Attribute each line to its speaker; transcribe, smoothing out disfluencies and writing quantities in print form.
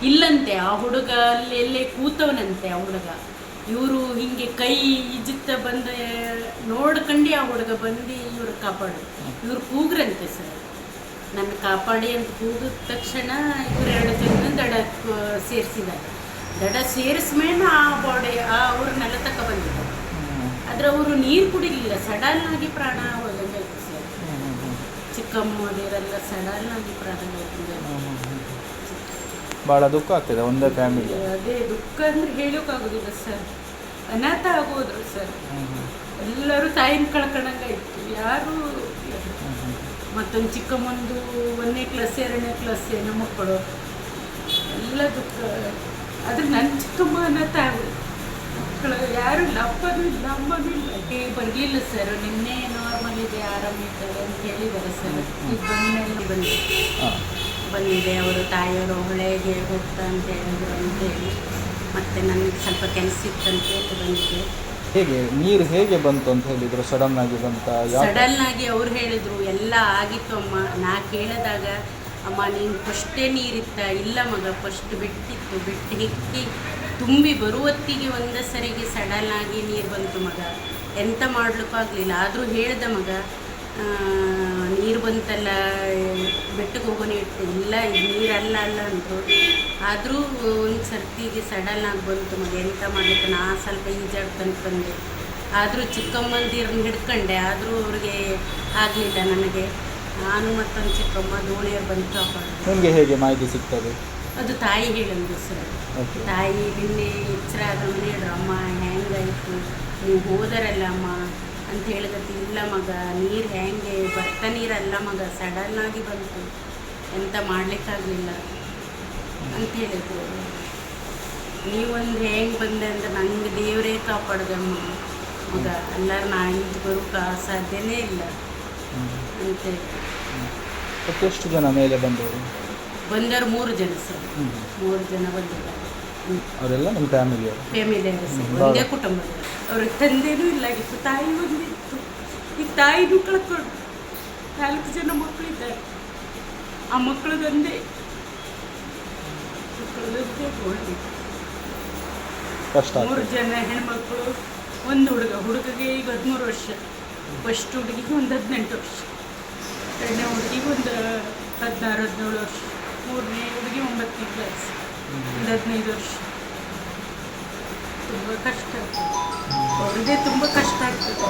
Speaker 1: ಇಲ್ಲಂತೆ ಆ ಹುಡುಗ ಅಲ್ಲಿ ಎಲ್ಲೇ ಕೂತವನಂತೆ ಆ ಹುಡುಗ. ಇವರು ಹಿಂಗೆ ಕೈ ಇಜ್ಜುತ್ತ ಬಂದ ನೋಡ್ಕಂಡು ಆ ಹುಡುಗ ಬಂದು ಇವ್ರು ಕಾಪಾಡು. ಇವ್ರು ಕೂಗ್ರಂತೆ ಸರ್, ನನ್ನ ಕಾಪಾಡಿ ಅಂತ ಕೂಗಿದ ತಕ್ಷಣ ಇವ್ರು 2 ಜನ ದಡ ಸೇರಿಸಿದ್ದಾರೆ. ದಡ ಸೇರಿಸ್ಮೇಲೆ ಆ ಬಾಡಿ ಅವ್ರನ್ನೆಲ್ಲ ತಕ ಬಂದಿದ್ದಾರೆ. ಆದರೆ ಅವರು ನೀರು ಕುಡಿಲಿಲ್ಲ, ಸಡನ್ನಾಗಿ ಪ್ರಾಣ ಹೋದಂಗಾಯ್ತು ಸರ್. ಚಿಕ್ಕಮ್ಮದಿರೆಲ್ಲ ಸಡನ್ನಾಗಿ ಪ್ರಾಣ ಹೋದಂಗಾಯ್ತು.
Speaker 2: ಭಾಳ ದುಃಖ ಆಗ್ತದೆ ಒಂದೇ ಫ್ಯಾಮಿಲಿ.
Speaker 1: ಅದೇ ದುಃಖ ಅಂದರೆ ಹೇಳೋಕ್ಕಾಗೋದಿಲ್ಲ ಸರ್. ಅನಾಥ ಆಗೋದ್ರು ಸರ್. ಎಲ್ಲರೂ ತಾಯಿನ ಕಳ್ಕೊಂಡಂಗಾಯ್ತು, ಯಾರು. ಮತ್ತೊಂದು ಚಿಕ್ಕಮ್ಮಂದು 1ನೇ ಕ್ಲಾಸ್ 2ನೇ ಕ್ಲಾಸ್ ಹೆಣ್ಣು ಮಕ್ಕಳು ಎಲ್ಲ ದುಃಖ. ಆದರೆ ನನ್ನ ಚಿಕ್ಕಮ್ಮ ಅನಾಥ ಆಗೋದು, ಮಕ್ಕಳು ಯಾರು ಇಲ್ಲ, ಅಪ್ಪನೂ ಇಲ್ಲ ಅಮ್ಮನೂ ಇಲ್ಲ. ಬರಲಿಲ್ಲ ಸರ್, ನಿನ್ನೆ ನಾರ್ಮಲ್ ಇದೆ ಆರಾಮಿದ್ದಾರೆ ಅಂತ ಹೇಳಿದ್ದಾರೆ ಸರ್. ಈಗ ಬಂದಿದೆ ಅವರು ತಾಯಿಯವರು ಹೊಳೆಗೆ ಹೋಗ್ತಾ ಅಂತ ಹೇಳಿದ್ರು ಅಂತೇಳಿ. ಮತ್ತು ನನಗೆ ಸ್ವಲ್ಪ ಕೆಲಸ ಇತ್ತಂತ ಬಂದಿದೆ.
Speaker 2: ಹೇಗೆ ನೀರು ಹೇಗೆ ಬಂತು ಅಂತ ಹೇಳಿದರು? ಸಡನ್ ಆಗಿ ಬಂತ?
Speaker 1: ಸಡನ್ ಆಗಿ ಅವ್ರು ಹೇಳಿದರು ಎಲ್ಲ ಆಗಿತ್ತು ಅಮ್ಮ. ನಾ ಕೇಳಿದಾಗ ಅಮ್ಮ ನೀನು ಫಸ್ಟೇ ನೀರಿತ್ತ? ಇಲ್ಲ ಮಗ, ಫಸ್ಟ್ ಬಿಟ್ಟಿತ್ತು, ಬಿಟ್ಟು ಹಿಕ್ಕಿ ತುಂಬಿ ಬರುವತ್ತಿಗೆ ಒಂದೇ ಸರಿಗೆ ಸಡನ್ ಆಗಿ ನೀರು ಬಂತು ಮಗ, ಎಂತ ಮಾಡ್ಲಿಕ್ಕೂ ಆಗಲಿಲ್ಲ. ಆದರೂ ಹೇಳ್ದೆ ಮಗ, ನೀರು ಬಂತಲ್ಲ ಬೆಟ್ಟಕ್ಕೆ ಹೋಗೋಣ ಇಟ್ಟು. ಇಲ್ಲ ಇದು ನೀರಲ್ಲ ಅಂದರು. ಆದರೂ ಒಂದು ಸರ್ತಿಗೆ ಸಡನ್ ಆಗಿ ಬಂತು ಮಗ, ಎಂತ ಮಾಡಲಿಕ್ಕೆ. ನಾ ಸ್ವಲ್ಪ ಈಜಾಡ್ತಂತ ಬಂದೆ. ಆದರೂ ಚಿಕ್ಕಮ್ಮಂದಿರನ್ನ ಹಿಡ್ಕೊಂಡೆ, ಆದರೂ ಅವ್ರಿಗೆ ಆಗಲಿಲ್ಲ ನನಗೆ. ನಾನು ಮತ್ತೊಂದು ಚಿಕ್ಕಮ್ಮ ದೋಣಿಯರು ಬಂದು ಕಾಪಾಡಿದೆ.
Speaker 2: ನಿಮಗೆ ಹೇಗೆ ಮಾಹಿತಿ ಸಿಗ್ತದೆ?
Speaker 1: ಅದು ತಾಯಿ ಹೇಳಿದ್ರು ಸರ್. ತಾಯಿ ನಿನ್ನೆ ಎಚ್ಚರ ಆದವನು ಹೇಳ್ರು, ಅಮ್ಮ ಹೆಂಗಾಯಿತು ನೀವು ಹೋದರಲ್ಲ ಅಮ್ಮ ಅಂತ ಹೇಳಿದಕ್ಕೆ. ಇಲ್ಲ ಮಗ, ನೀರು ಹೆಂಗೆ ಬರ್ತಾ ನೀರಲ್ಲ ಮಗ, ಸಡನ್ನಾಗಿ ಬಂತು, ಎಂತ ಮಾಡಲಿಕ್ಕಾಗಲಿಲ್ಲ ಅಂತ ಹೇಳಿದ್ರು. ನೀವೊಂದು ಹೆಂಗೆ ಬಂದೆ ಅಂತ ನನಗೆ ದೇವರೇ ಕಾಪಾಡ್ದಮ್ಮ ಮಗ, ಎಲ್ಲರೂ ನಾ ಇದು ಬರೋಕೆ ಸಾಧ್ಯನೇ ಇಲ್ಲ ಅಂತೇಳಿ.
Speaker 2: ಎಷ್ಟು ಜನ ಮೇಲೆ ಬಂದವರು?
Speaker 1: 3 ಜನ ಸರ್. 3 ಜನ ಬಂದಿದ್ದಾರೆ.
Speaker 2: ಅವರೆಲ್ಲ ನಿಮ್ಮ ಫ್ಯಾಮಿಲಿಯವರು
Speaker 1: ಸರ್, ಒಂದೇ ಕುಟುಂಬದವರು. ಅವ್ರಿಗೆ ತಂದೆನೂ ಇಲ್ಲಾಗಿತ್ತು, ತಾಯಿ ಒಂದಿತ್ತು. ಈಗ ತಾಯಿನೂ ಕಳ್ಕೊಂಡು 4 ಜನ ಮಕ್ಕಳಿದ್ದಾರೆ. ಆ ಮಕ್ಕಳದೊಂದೇ
Speaker 2: ಕಷ್ಟ.
Speaker 1: 3 ಜನ ಹೆಣ್ಮಕ್ಳು, 1 ಹುಡುಗಗೆ ಈಗ 13 ವರ್ಷ. ಫಸ್ಟ್ ಹುಡುಗಿಗೆ ಒಂದು 18 ವರ್ಷ, 2ನೇ ಹುಡುಗಿಗೆ ಒಂದು 16-17 ವರ್ಷ, 3ನೇ ಹುಡುಗಿ 9ನೇ ಕ್ಲಾಸ್, ಒಂದು 15 ವರ್ಷ. ತುಂಬ ಕಷ್ಟ ಆಗ್ತದೆ, ಅವ್ರದ್ದೇ ತುಂಬ ಕಷ್ಟ ಆಗ್ತದೆ.